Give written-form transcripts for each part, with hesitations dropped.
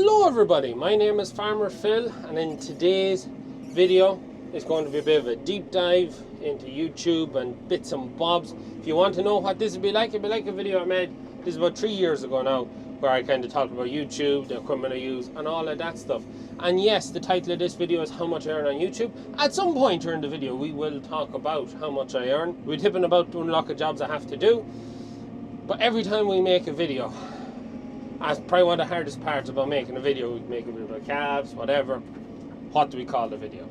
Hello everybody, my name is Farmer Phil, and in today's video is going to be a bit of a deep dive into YouTube and bits and bobs. If you want to know what this would be like, it'd be like a video I made, this is about 3 years ago now, where I kind of talked about YouTube, the equipment I use and all of that stuff. And yes, the title of this video is how much I earn on YouTube. At some point during the video we will talk about how much I earn. We're tipping about doing a lot of jobs I have to do, but every time we make a video, that's probably one of the hardest parts about making a video. We make a video about calves, whatever. What do we call the video?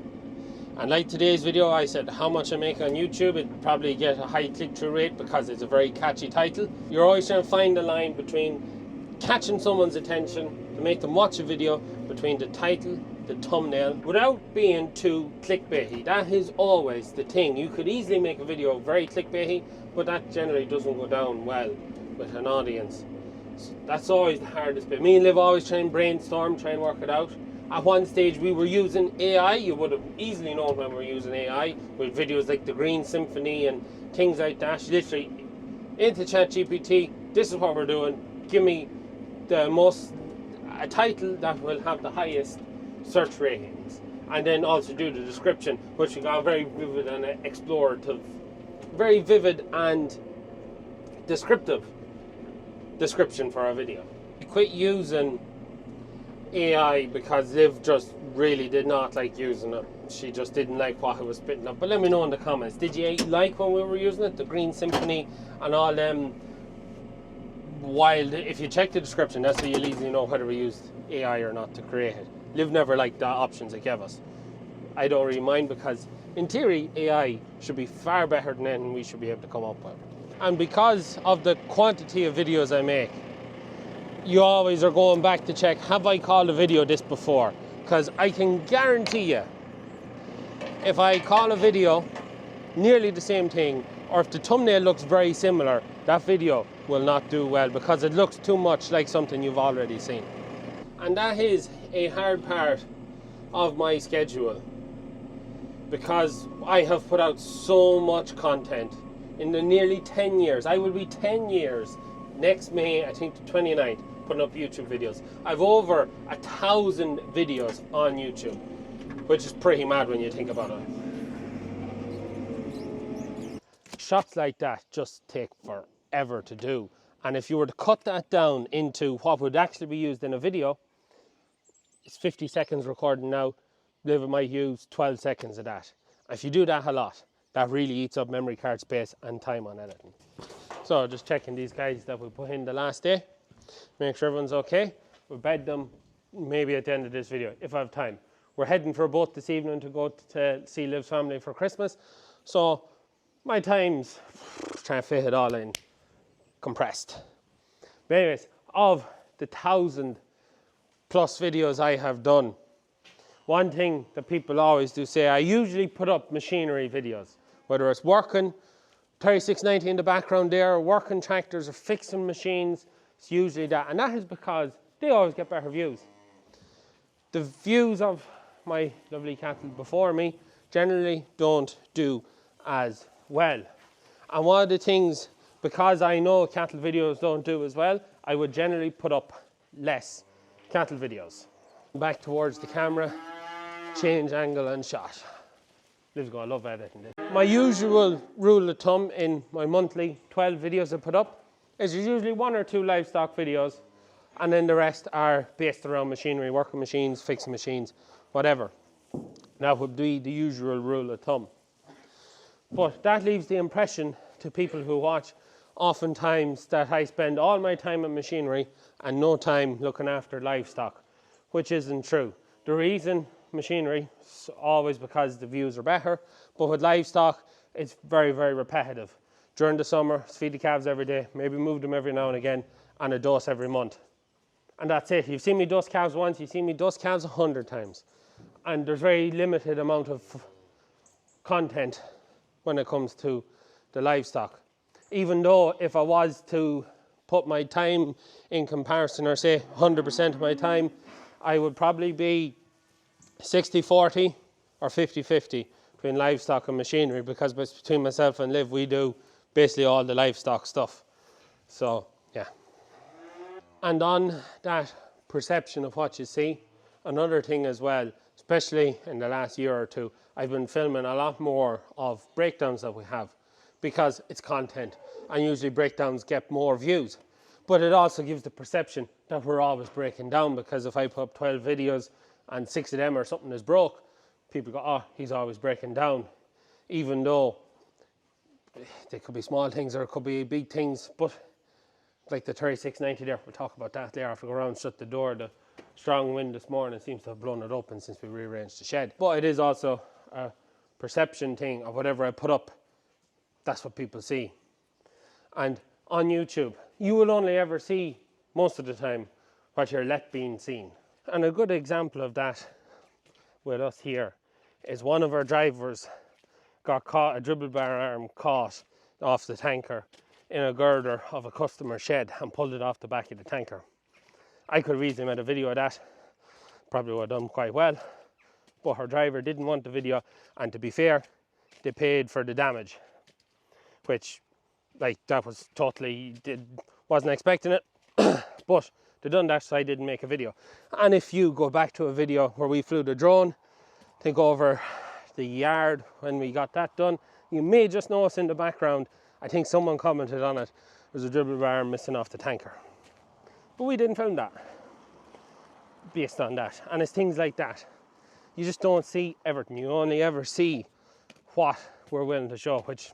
And like today's video, I said how much I make on YouTube. It'd probably get a high click-through rate because it's a very catchy title. You're always trying to find the line between catching someone's attention to make them watch a video, between the title, the thumbnail, without being too clickbaity. That is always the thing. You could easily make a video very clickbaity, but that generally doesn't go down well with an audience. That's always the hardest bit. Me and Liv always try and brainstorm, try and work it out. At one stage we were using AI. You would have easily known when we were using AI with videos like the Green Symphony and things like that. Literally into ChatGPT, this is what we're doing. Give me a title that will have the highest search ratings, and then also do the description, which we got very vivid and explorative, very vivid and descriptive description for our video. We quit using AI because Liv just really did not like using it. She just didn't like what I was spitting up. But let me know in the comments, did you like when we were using it, the Green Symphony and all them wild? If you check the description, that's where you'll easily know whether we used AI or not to create it. Liv never liked the options it gave us. I don't really mind, because in theory AI should be far better than anything we should be able to come up with. And because of the quantity of videos I make, you always are going back to check, have I called a video this before? Because I can guarantee you, if I call a video nearly the same thing, or if the thumbnail looks very similar, that video will not do well because it looks too much like something you've already seen. And that is a hard part of my schedule, because I have put out so much content in the nearly 10 years. I will be 10 years next May, I think the 29th, putting up YouTube videos. I've over 1,000 videos on YouTube, which is pretty mad when you think about it. Shots like that just take forever to do. And if you were to cut that down into what would actually be used in a video, it's 50 seconds recording now. Liv might use 12 seconds of that. If you do that a lot, that really eats up memory card space and time on editing. So just checking these guys that we put in the last day, make sure everyone's okay. We'll bed them maybe at the end of this video if I have time. We're heading for a boat this evening to go to see Liv's family for Christmas, so my time's trying to fit it all in compressed. But anyways, of the 1,000+ videos I have done, one thing that people always do say, I usually put up machinery videos, whether it's working, 3690 in the background there, or working tractors or fixing machines. It's usually that, and that is because they always get better views. The views of my lovely cattle before me generally don't do as well. And one of the things, because I know cattle videos don't do as well, I would generally put up less cattle videos. Back towards the camera, change angle and shot. Liv's gonna love editing this. My usual rule of thumb in my monthly 12 videos I put up is there's usually 1 or 2 livestock videos, and then the rest are based around machinery, working machines, fixing machines, whatever. That would be the usual rule of thumb. But that leaves the impression to people who watch oftentimes that I spend all my time on machinery and no time looking after livestock, which isn't true. The reason machinery is always because the views are better, but with livestock it's very, very repetitive. During the summer, feed the calves every day, maybe move them every now and again, and a dose every month. And that's it. You've seen me dose calves once, you've seen me dose calves 100 times. And there's very limited amount of content when it comes to the livestock. Even though if I was to put my time in comparison, or say 100% of my time, I would probably be 60-40 or 50-50 between livestock and machinery, because between myself and Liv we do basically all the livestock stuff. So yeah. And on that perception of what you see. Another thing as well, especially in the last year or two, I've been filming a lot more of breakdowns that we have because it's content, and usually breakdowns get more views. But it also gives the perception that we're always breaking down, because if I put up 12 videos and 6 of them or something is broke, people go, oh, he's always breaking down. Even though they could be small things or it could be big things, but like the 3690 there, we'll talk about that later. If we go around and shut the door, the strong wind this morning seems to have blown it open since we rearranged the shed. But it is also a perception thing of whatever I put up, that's what people see. And on YouTube, you will only ever see, most of the time, what you're let being seen. And a good example of that with us here is one of our drivers got caught, a dribble bar arm caught off the tanker in a girder of a customer shed and pulled it off the back of the tanker. I could have easily made a video of that, probably would have done quite well, but her driver didn't want the video, and to be fair, they paid for the damage, which, like, that was totally, wasn't expecting it, but they done that, so I didn't make a video. And if you go back to a video where we flew the drone, think over the yard when we got that done, you may just notice in the background, I think someone commented on it, there's a dribble bar missing off the tanker. But we didn't film that based on that. And it's things like that. You just don't see everything. You only ever see what we're willing to show, which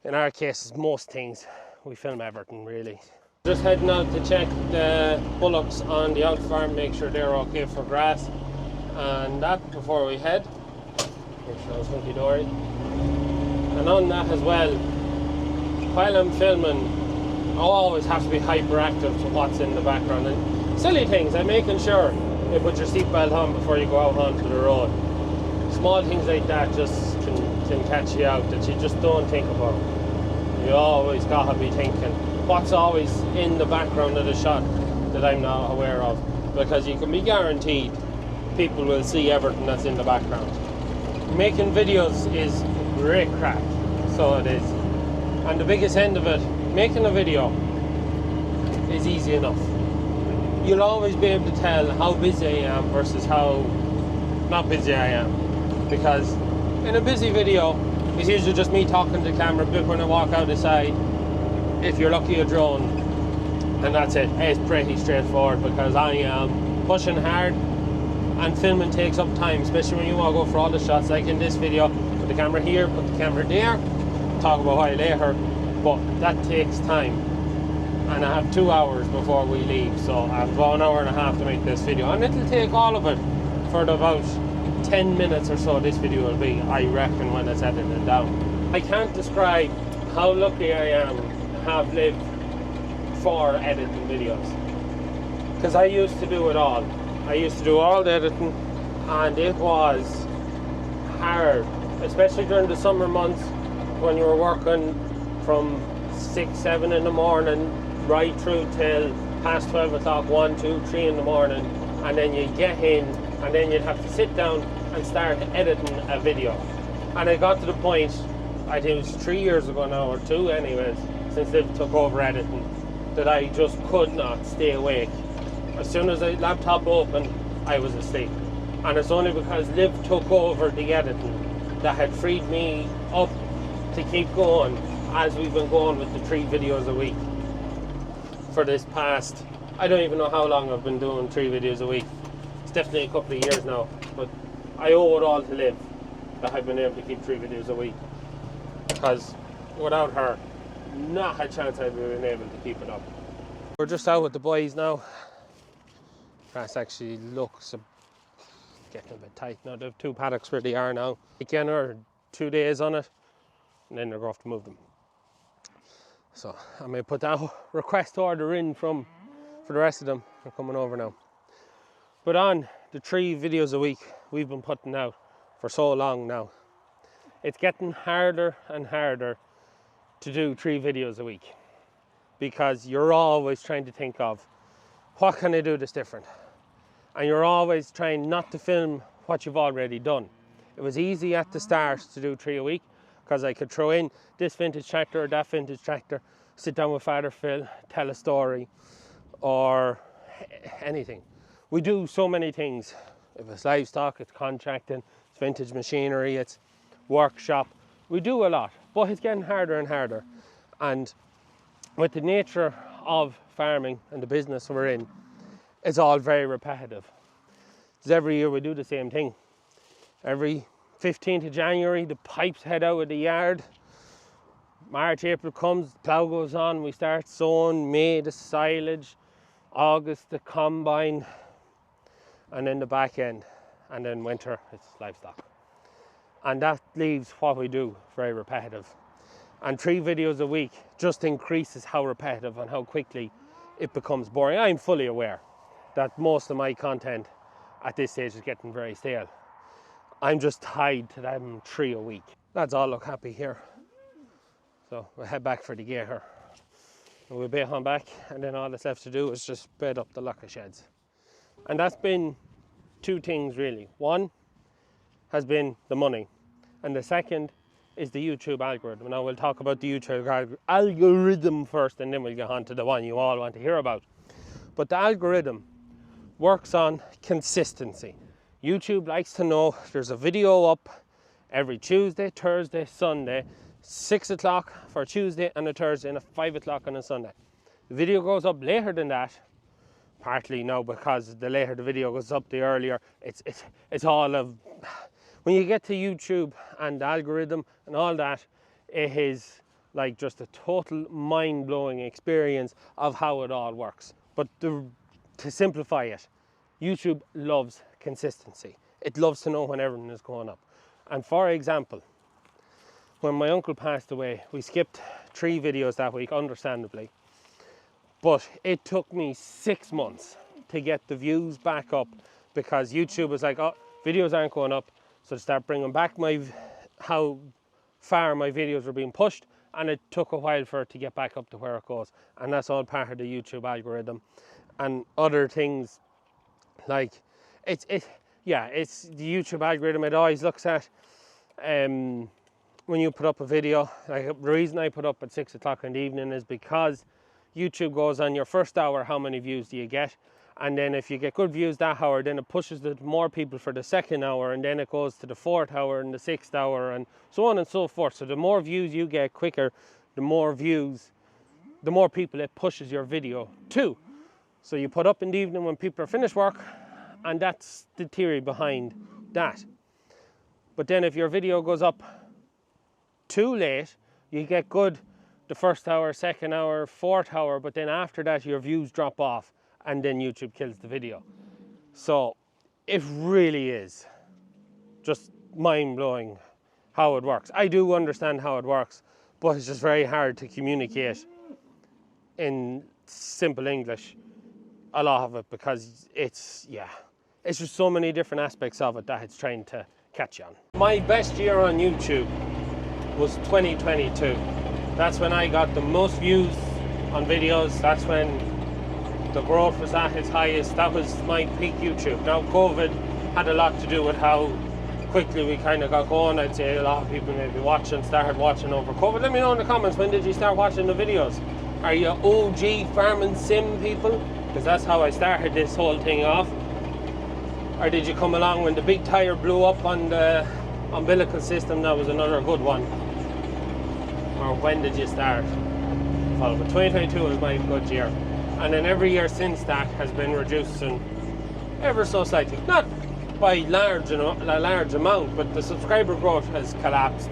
in our case is most things. We film everything really. Just heading out to check the bullocks on the out farm, make sure they're okay for grass and that before we head. Make sure it's hunky dory. And on that as well, while I'm filming, I always have to be hyperactive to what's in the background. And silly things, I'm making sure you put your seatbelt on before you go out onto the road. Small things like that just can catch you out, that you just don't think about. You always gotta be thinking what's always in the background of the shot that I'm not aware of, because you can be guaranteed people will see everything that's in the background. Making videos is great crack, so it is. And the biggest end of it, making a video is easy enough. You'll always be able to tell how busy I am versus how not busy I am. Because in a busy video, it's usually just me talking to the camera, but when I walk out the side, if you're lucky, a drone, and that's it. It's pretty straightforward because I am pushing hard, and filming takes up time, especially when you want to go for all the shots, like in this video. Put the camera here, put the camera there, talk about why later, but that takes time. And I have 2 hours before we leave, so I have about an hour and a half to make this video, and it'll take all of it for about 10 minutes or so. This video will be, I reckon, when it's edited down. I can't describe how lucky I am to have lived for editing videos, because I used to do it all. I used to do all the editing, and it was hard, especially during the summer months when you were working from 6, 7 in the morning right through till past 12 o'clock, 1, 2, 3 in the morning, and then you'd get in and then you'd have to sit down and start editing a video. And it got to the point, I think it was 3 years ago now, or 2 anyways, since they took over editing, that I just could not stay awake. As soon as the laptop opened, I was asleep. And it's only because Liv took over the editing that had freed me up to keep going, as we've been going with the 3 videos a week for this past, I don't even know how long I've been doing 3 videos a week. It's definitely a couple of years now, but I owe it all to Liv that I've been able to keep 3 videos a week, because without her, not a chance I'd have been able to keep it up. We're just out with the boys now. Grass actually looks getting a bit tight now. They have 2 paddocks where they are now. Again, or 2 days on it, and then they're going to have to move them. So I may put that request order in for the rest of them. They're coming over now. But on the 3 videos a week we've been putting out for so long now, it's getting harder and harder to do 3 videos a week, because you're always trying to think of, what can I do that's different? And you're always trying not to film what you've already done. It was easy at the start to do 3 a week, because I could throw in this vintage tractor or that vintage tractor, sit down with Father Phil, tell a story, or anything. We do so many things. If it's livestock, it's contracting, it's vintage machinery, it's workshop. We do a lot, but it's getting harder and harder. And with the nature of farming and the business we're in, it's all very repetitive. Because every year we do the same thing. Every 15th of January, the pipes head out of the yard. March, April comes, the plough goes on, we start sowing. May, the silage. August, the combine. And then the back end. And then winter, it's livestock. And that leaves what we do very repetitive. And 3 videos a week just increases how repetitive and how quickly it becomes boring. I'm fully aware that most of my content at this stage is getting very stale. I'm just tied to them 3 a week. Lads all look happy here. So we'll head back for the gear here. And we'll bait on back, and then all that's left to do is just bed up the locker sheds. And that's been 2 things really. One has been the money, and the second is the YouTube algorithm. Now we'll talk about the YouTube algorithm first, and then we'll get on to the one you all want to hear about. But the algorithm works on consistency. YouTube likes to know there's a video up every Tuesday, Thursday, Sunday, 6 o'clock for Tuesday and a Thursday, and at 5 o'clock on a Sunday. The video goes up later than that, partly now because the later the video goes up, the earlier. It's all of, when you get to YouTube and the algorithm and all that, it is like just a total mind-blowing experience of how it all works. But to simplify it, YouTube loves consistency. It loves to know when everything is going up. And for example, when my uncle passed away, we skipped 3 videos that week, understandably. But it took me 6 months to get the views back up, because YouTube was like, oh, videos aren't going up. So to start bringing back how far my videos were being pushed, and it took a while for it to get back up to where it goes. And that's all part of the YouTube algorithm. And other things, like, it's the YouTube algorithm. It always looks at when you put up a video. Like, the reason I put up at 6 o'clock in the evening is because YouTube goes on your first hour, how many views do you get? And then if you get good views that hour, then it pushes it to more people for the second hour, and then it goes to the 4th hour and the 6th hour, and so on and so forth. So the more views you get quicker, the more people it pushes your video to. So you put up in the evening when people are finished work, and that's the theory behind that. But then if your video goes up too late, you get good the first hour, second hour, 4th hour, but then after that your views drop off, and then YouTube kills the video. So it really is just mind-blowing how it works. I do understand how it works, but it's just very hard to communicate in simple English, a lot of it, because it's just so many different aspects of it that it's trying to catch you on. My best year on YouTube was 2022. That's when I got the most views on videos. That's when the growth was at its highest. That was my peak YouTube. Now COVID had a lot to do with how quickly we kind of got going. I'd say a lot of people maybe started watching over COVID. Let me know in the comments, when did you start watching the videos? Are you OG farming sim people? Because that's how I started this whole thing off. Or did you come along when the big tire blew up on the umbilical system? That was another good one. Or when did you start? But 2022 was my good year. And then every year since that has been reducing ever so slightly. Not by a large amount, but the subscriber growth has collapsed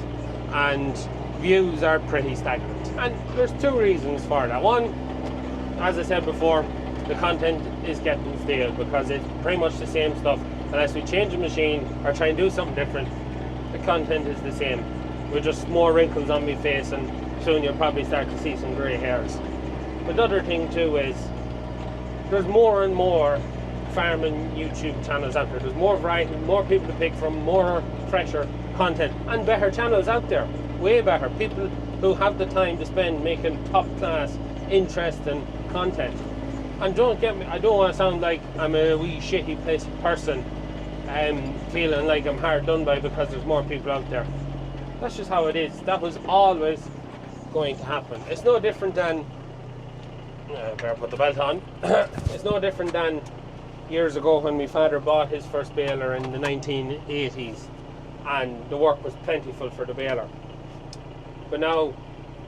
and views are pretty stagnant. And there's 2 reasons for that. One, as I said before, the content is getting stale because it's pretty much the same stuff. Unless we change the machine or try and do something different, the content is the same, with just more wrinkles on my face, and soon you'll probably start to see some grey hairs. But the other thing too is there's more and more farming YouTube channels out there. There's more variety, more people to pick from, more fresher content, and better channels out there. Way better. People who have the time to spend making top class, interesting content. And don't get me, I don't want to sound like I'm a wee shitty person feeling like I'm hard done by because there's more people out there. That's just how it is. That was always going to happen. It's no different than Better put the belt on. It's no different than years ago when my father bought his first baler in the 1980s, and the work was plentiful for the baler. But now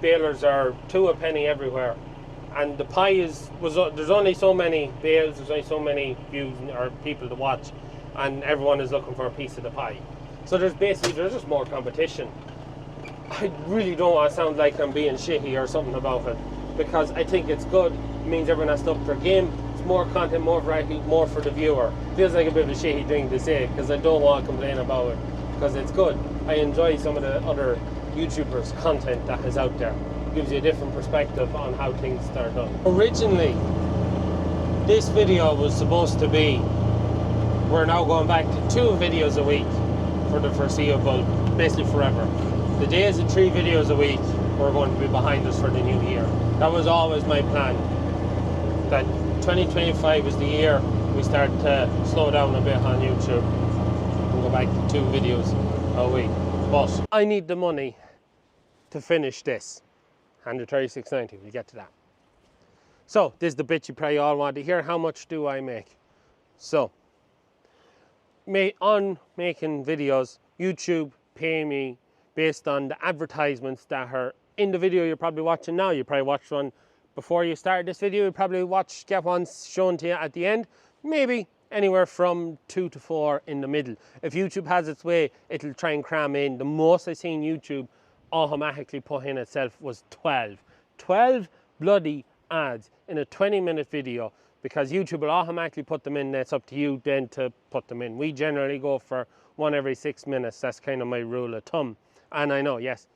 balers are 2 a penny everywhere, and the pie there's only so many bales, there's only so many views or people to watch, and everyone is looking for a piece of the pie. So there's just more competition. I really don't want to sound like I'm being shitty or something about it, because I think it's good. It means everyone has to up their game. It's more content, more variety, more for the viewer. Feels like a bit of a shitty thing to say, because I don't want to complain about it, because it's good. I enjoy some of the other YouTubers' content that is out there. It gives you a different perspective on how things are done. Originally, this video was supposed to be, we're now going back to 2 videos a week for the foreseeable, basically forever. The days of 3 videos a week were going to be behind us for the new year. That was always my plan, that 2025 is the year we start to slow down a bit on YouTube and go back to 2 videos a week. But I need the money to finish this. $136.90, we'll get to that. So this is the bit you probably all want to hear. How much do I make? So, on making videos, YouTube pay me based on the advertisements that are in the video you're probably watching now. You probably watched one before you started this video. You probably get one shown to you at the end. Maybe anywhere from 2 to 4 in the middle. If YouTube has its way, it'll try and cram in. The most I seen YouTube automatically put in itself was 12. 12 bloody ads in a 20-minute video, because YouTube will automatically put them in. It's up to you then to put them in. We generally go for 1 every 6 minutes. That's kind of my rule of thumb. And I know, yes,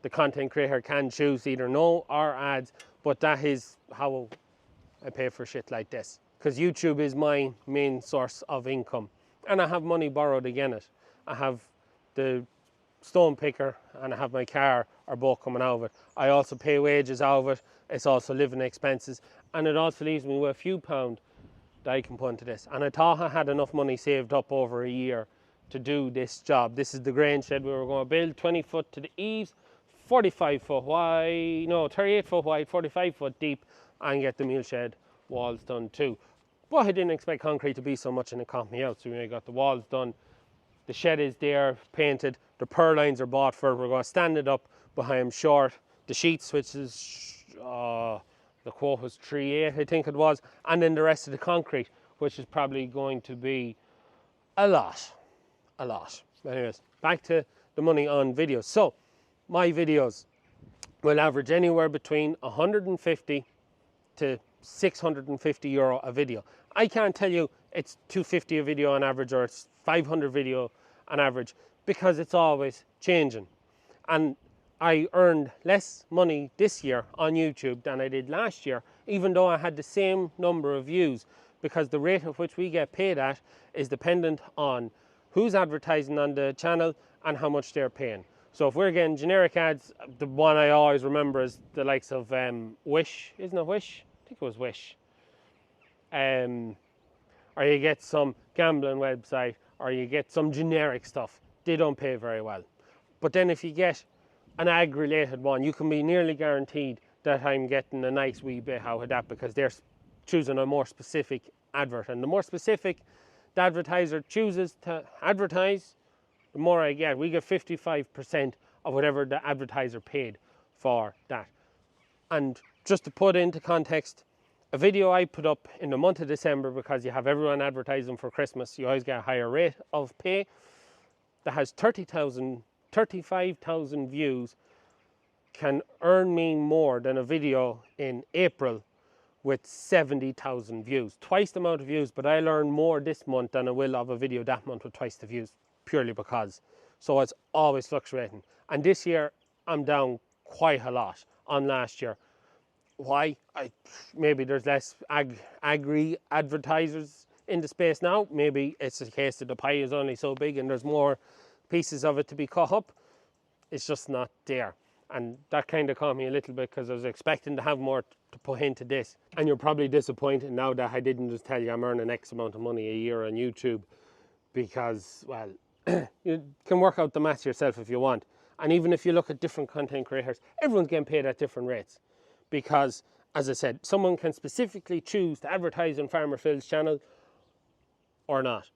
the content creator can choose either no or ads, but that is how I pay for shit like this, because YouTube is my main source of income, and I have money borrowed against it. I have the stone picker and I have my car are both coming out of it. I also pay wages out of it. It's also living expenses, and it also leaves me with a few pound that I can put into this. And I thought I had enough money saved up over a year to do this job. This is the grain shed we were going to build, 20 foot to the eaves, 45 foot wide, no, 38 foot wide, 45 foot deep, and get the meal shed walls done too. But I didn't expect concrete to be so much, and it caught me out. So we got the walls done, the shed is there, painted, the purlines are bought for it. We're going to stand it up behind short. The sheets, which is, the quote was 3.8, I think it was, and then the rest of the concrete, which is probably going to be a lot. Anyways, back to the money on videos. So, my videos will average anywhere between 150 to 650 euro a video. I can't tell you it's 250 a video on average or it's 500 video on average, because it's always changing. And I earned less money this year on YouTube than I did last year, even though I had the same number of views, because the rate at which we get paid at is dependent on who's advertising on the channel and how much they're paying. So if we're getting generic ads, the one I always remember is the likes of Wish, isn't it Wish? I think it was Wish. Or you get some gambling website, or you get some generic stuff. They don't pay very well. But then if you get an ag-related one, you can be nearly guaranteed that I'm getting a nice wee bit out of that, because they're choosing a more specific advert. And the more specific the advertiser chooses to advertise, the more I get. We get 55% of whatever the advertiser paid for that. And just to put into context, a video I put up in the month of December, because you have everyone advertising for Christmas, you always get a higher rate of pay, that has 35,000 views, can earn me more than a video in April with 70,000 views. Twice the amount of views, but I'll earn more this month than I will of a video that month with twice the views, purely because. So it's always fluctuating. And this year, I'm down quite a lot on last year. Why? Maybe there's less agri advertisers in the space now. Maybe it's a case that the pie is only so big and there's more pieces of it to be cut up. It's just not there. And that kind of caught me a little bit, because I was expecting to have more to put into this. And you're probably disappointed now that I didn't just tell you I'm earning X amount of money a year on YouTube, because, well, you can work out the maths yourself if you want. And even if you look at different content creators, everyone's getting paid at different rates, because as I said, someone can specifically choose to advertise on Farmer Phil's channel or not.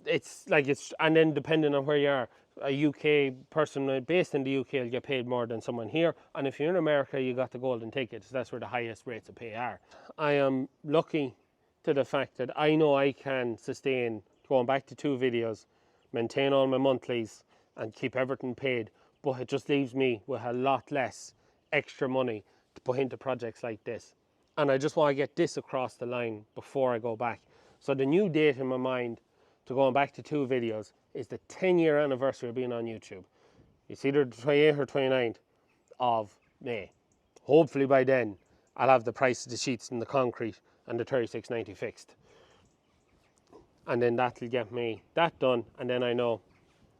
And then depending on where you are, a UK person based in the UK will get paid more than someone here. And if you're in America, you got the golden ticket. So that's where the highest rates of pay are. I am lucky to the fact that I know I can sustain going back to 2 videos, maintain all my monthlies and keep everything paid. But it just leaves me with a lot less extra money to put into projects like this. And I just want to get this across the line before I go back. So the new date in my mind to going back to 2 videos is the 10-year anniversary of being on YouTube. It's either the 28th or 29th of May. Hopefully by then I'll have the price of the sheets and the concrete and the 3690 fixed. And then that'll get me that done, and then I know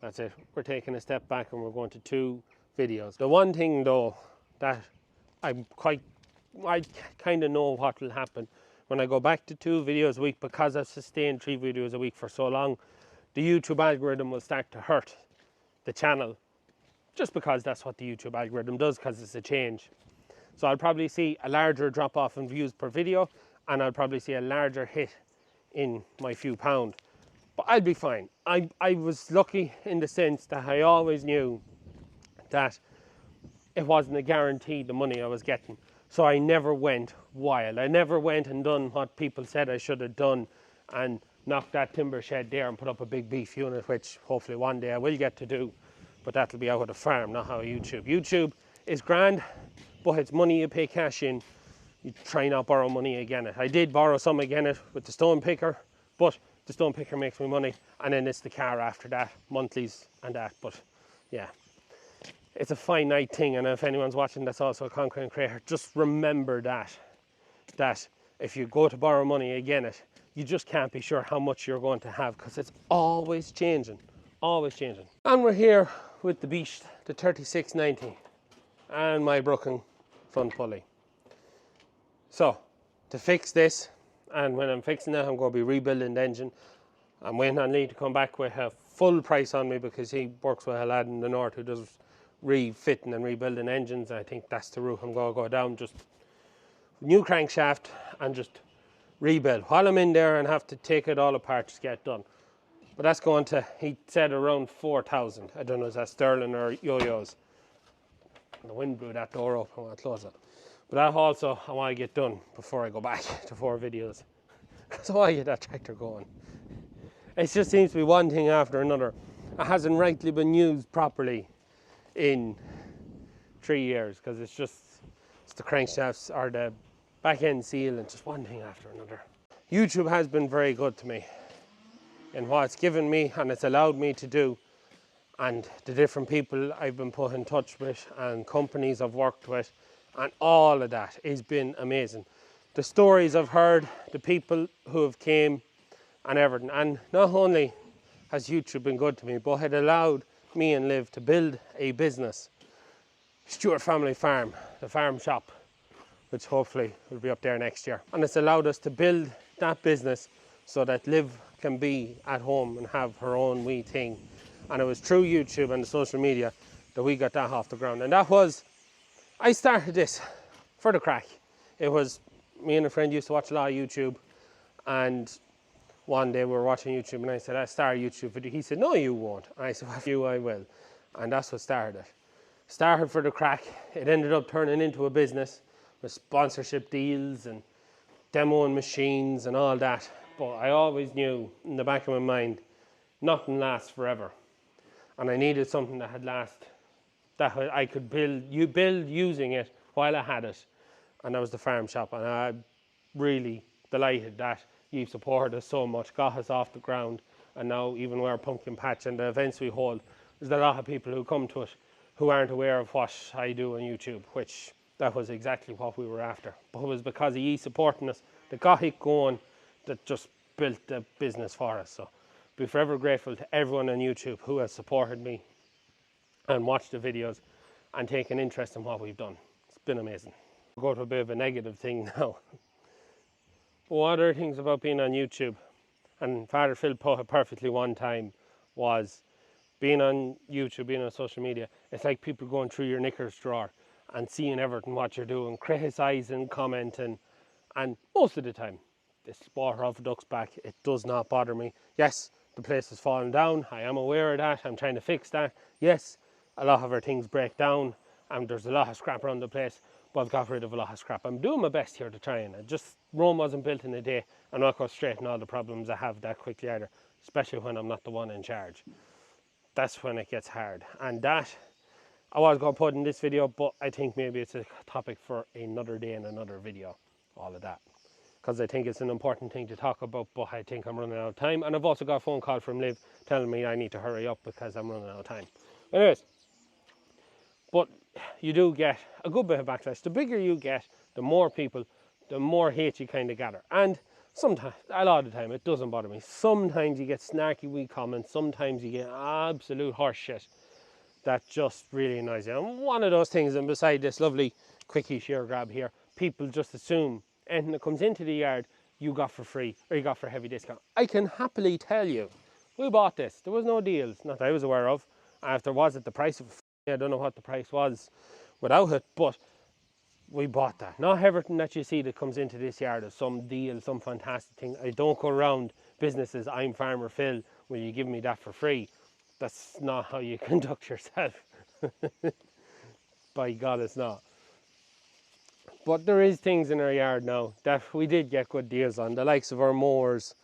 that's it. We're taking a step back and we're going to 2 videos. The one thing though that I kind of know what will happen when I go back to 2 videos a week, because I've sustained 3 videos a week for so long, the YouTube algorithm will start to hurt the channel, just because that's what the YouTube algorithm does, because it's a change. So I'll probably see a larger drop off in views per video, and I'll probably see a larger hit in my few pound. But I'll be fine. I was lucky in the sense that I always knew that it wasn't a guarantee the money I was getting. So I never went wild. I never went and done what people said I should have done and knocked that timber shed there and put up a big beef unit, which hopefully one day I will get to do. But that'll be out of the farm, not how YouTube. YouTube is grand, but it's money you pay cash in. You try not borrow money again. I did borrow some again with the stone picker, but the stone picker makes me money, and then it's the car after that, monthlies and that. But yeah, it's a finite thing, and if anyone's watching that's also a content creator, just remember that if you go to borrow money again, you just can't be sure how much you're going to have, because it's always changing, always changing. And we're here with the beast, the 3690, and my broken front pulley. So to fix this, and when I'm fixing that, I'm going to be rebuilding the engine. I'm waiting on Lee to come back with a full price on me, because he works with a lad in the north who does refitting and rebuilding engines. I think that's the route I'm going to go down, just new crankshaft and just rebuild while I'm in there and have to take it all apart to get it done. But that's going to, he said, around 4,000. I don't know, is that sterling or yo-yos? The wind blew that door up. I want to close it. But that also I want to get done before I go back to 4 videos, because I want to get that tractor going. It just seems to be one thing after another. It hasn't rightly been used properly in 3 years, because it's the crankshafts or the back end seal, and just one thing after another. YouTube has been very good to me in what it's given me and it's allowed me to do, and the different people I've been put in touch with and companies I've worked with, and all of that has been amazing. The stories I've heard, the people who have came and everything. And not only has YouTube been good to me, but it allowed me and Liv to build a business. Stewart Family Farm, the farm shop, which hopefully will be up there next year. And it's allowed us to build that business so that Liv can be at home and have her own wee thing. And it was through YouTube and the social media that we got that off the ground. And that was, I started this for the crack. It was, me and a friend used to watch a lot of YouTube, and one day we were watching YouTube and I said, I'll start a YouTube video. He said, no you won't. And I said, well, you I will. And that's what started it. Started for the crack. It ended up turning into a business with sponsorship deals and demoing machines and all that. But I always knew in the back of my mind, nothing lasts forever. And I needed something that had last, that I could build using it while I had it. And that was the farm shop. And I'm really delighted that you've supported us so much, got us off the ground. And now even with our pumpkin patch and the events we hold, there's a lot of people who come to it who aren't aware of what I do on YouTube, which that was exactly what we were after. But it was because of you supporting us that got it going, that just built the business for us. So be forever grateful to everyone on YouTube who has supported me and watched the videos and taken interest in what we've done. It's been amazing. We'll go to a bit of a negative thing now. What other things about being on YouTube, and Father Phil put it perfectly one time, was being on YouTube, being on social media, it's like people going through your knickers drawer and seeing everything what you're doing, criticising, commenting, and most of the time, this water off a duck's back, it does not bother me. Yes, the place is falling down, I am aware of that, I'm trying to fix that. Yes, a lot of our things break down, and there's a lot of scrap around the place, but I've got rid of a lot of scrap. I'm doing my best here to try, and Rome wasn't built in a day. I'm not going to straighten all the problems I have that quickly either, especially when I'm not the one in charge. That's when it gets hard, and that I was going to put in this video, but I think maybe it's a topic for another day in another video, all of that. Because I think it's an important thing to talk about, but I think I'm running out of time. And I've also got a phone call from Liv telling me I need to hurry up because I'm running out of time. Anyways, but you do get a good bit of backlash. The bigger you get, the more people, the more hate you kind of gather. And sometimes, a lot of the time, it doesn't bother me. Sometimes you get snarky wee comments, sometimes you get absolute horse shit that just really annoys you. And one of those things, and beside this lovely quickie shear grab here, people just assume anything that comes into the yard you got for free or you got for a heavy discount. I can happily tell you, we bought this. There was no deals, not that I was aware of. And if there was at the price of, I don't know what the price was without it, but we bought that. Not everything that you see that comes into this yard is some deal, some fantastic thing. I don't go around businesses, I'm Farmer Phil, will you give me that for free? That's not how you conduct yourself. By God, it's not. But there is things in our yard now that we did get good deals on. The likes of our mowers,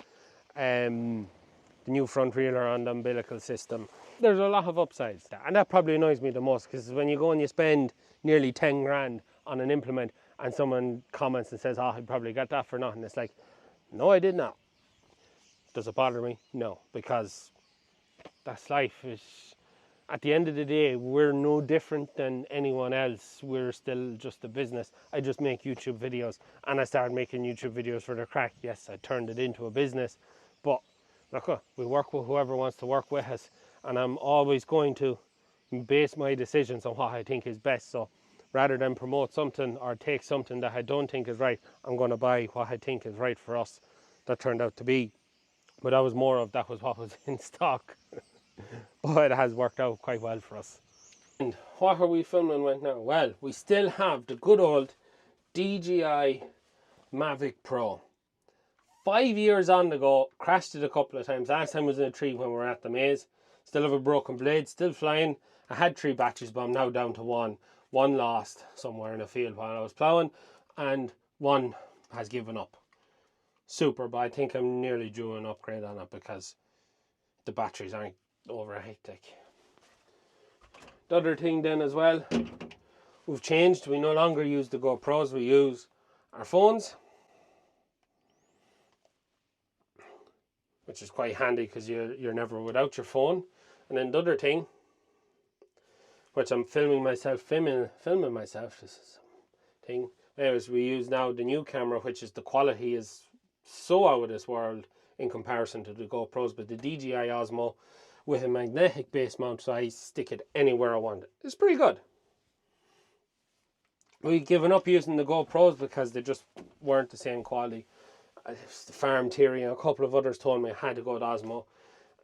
the new front wheeler on the umbilical system. There's a lot of upsides. And that probably annoys me the most, because when you go and you spend nearly 10 grand on an implement and someone comments and says, oh, I probably got that for nothing. It's like, no, I did not. Does it bother me? No, because that's life. At the end of the day, we're no different than anyone else. We're still just a business. I just make YouTube videos, and I started making YouTube videos for the crack. Yes, I turned it into a business, but look, we work with whoever wants to work with us, and I'm always going to base my decisions on what I think is best. So rather than promote something or take something that I don't think is right, I'm going to buy what I think is right for us. That turned out to be, but that was more of that was what was in stock. But it has worked out quite well for us. And what are we filming right now? Well, we still have the good old DJI Mavic Pro. 5 years on the go, crashed it a couple of times. Last time was in a tree when we were at the maze. Still have a broken blade, still flying. I had 3 batteries, but I'm now down to 1. One lost somewhere in a field while I was ploughing, and one has given up. Super, but I think I'm nearly due an upgrade on it because the batteries aren't over hectic. The other thing then as well, we've changed. We no longer use the GoPros, we use our phones, which is quite handy because you're never without your phone. And then the other thing, which I'm filming myself, this is a thing. Anyways, we use now the new camera, which is the quality is so out of this world in comparison to the GoPros, but the DJI Osmo with a magnetic base mount, so I stick it anywhere I want it. It's pretty good. We've given up using the GoPros because they just weren't the same quality. The Farm Theory and a couple of others told me I had to go to Osmo.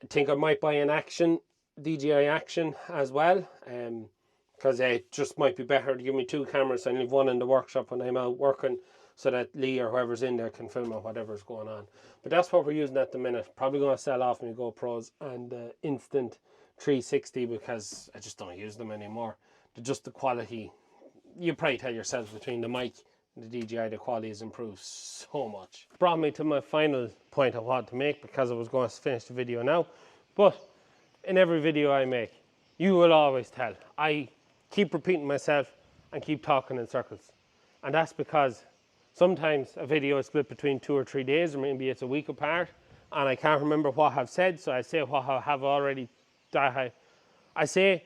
I think I might buy an DJI Action as well, because it just might be better to give me 2 cameras and leave one in the workshop when I'm out working, so that Lee or whoever's in there can film whatever's going on. But that's what we're using at the minute. Probably going to sell off my GoPros and Instant 360 because I just don't use them anymore. Just the quality, you probably tell yourselves between the mic and the DJI, the quality has improved so much. Brought me to my final point I wanted to make, because I was going to finish the video now. But in every video I make, you will always tell, I keep repeating myself and keep talking in circles. And that's because sometimes a video is split between 2 or 3 days, or maybe it's a week apart, and I can't remember what I've said, so I say what I have already. I say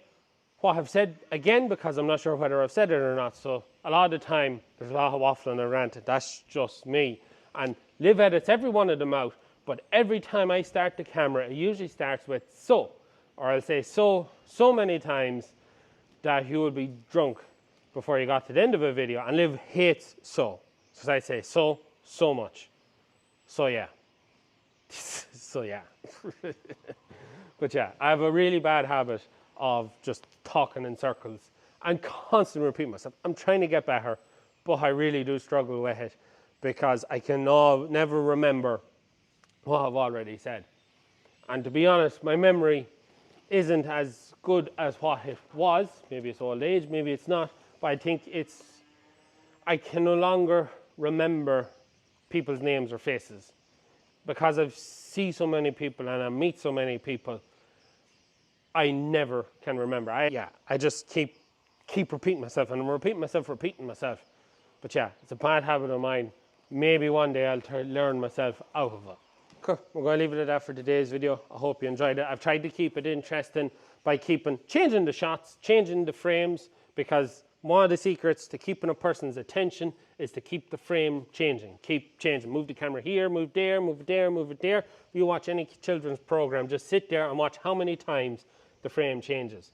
what I've said again because I'm not sure whether I've said it or not. So a lot of the time there's a lot of waffling and ranting. That's just me. And Liv edits every one of them out, but every time I start the camera, it usually starts with so, or I'll say so many times that you will be drunk before you got to the end of a video. And Liv hates so. So I say so much. So yeah. So yeah. But yeah, I have a really bad habit of just talking in circles I'm constantly repeating myself. I'm trying to get better, but I really do struggle with it because I can never remember what I've already said. And to be honest, my memory isn't as good as what it was. Maybe it's old age, maybe it's not, but I think I can no longer remember people's names or faces because I see so many people and I meet so many people. I never can remember. I just keep repeating myself, and I'm repeating myself. But yeah, it's a bad habit of mine. Maybe one day I'll learn myself out of it. Cool. We're going to leave it at that for today's video. I hope you enjoyed it. I've tried to keep it interesting by changing the shots, changing the frames, because one of the secrets to keeping a person's attention is to keep the frame changing. Keep changing. Move the camera here, move there, move it there, move it there. If you watch any children's program, just sit there and watch how many times the frame changes.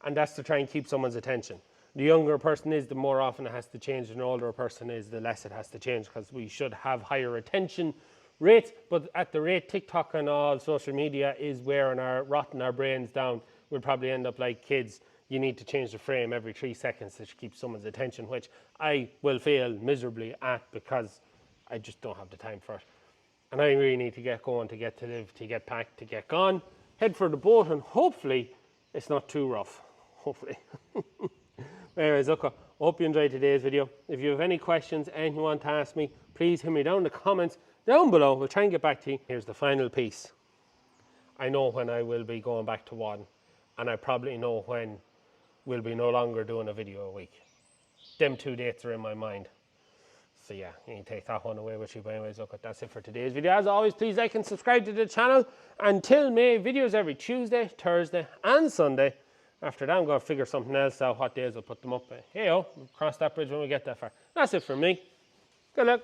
And that's to try and keep someone's attention. The younger a person is, the more often it has to change. And the older a person is, the less it has to change, because we should have higher attention rates. But at the rate TikTok and all social media is rotting our brains down, we'll probably end up like kids. You need to change the frame every 3 seconds to keep someone's attention, which I will fail miserably at because I just don't have the time for it. And I really need to get going, to get to live, to get packed, to get gone. Head for the boat, and hopefully it's not too rough. Hopefully. Anyways, okay, I hope you enjoyed today's video. If you have any questions, anything you want to ask me, please hit me down in the comments down below. We'll try and get back to you. Here's the final piece. I know when I will be going back to one, and I probably know when we'll be no longer doing a video a week. Them 2 dates are in my mind. So yeah, you can take that one away with you. But anyways, look, that's it for today's video. As always, please like and subscribe to the channel. Until May, videos every Tuesday, Thursday and Sunday. After that, I'm going to figure something else out, what days I'll put them up. Hey, we'll cross that bridge when we get that far. That's it for me. Good luck.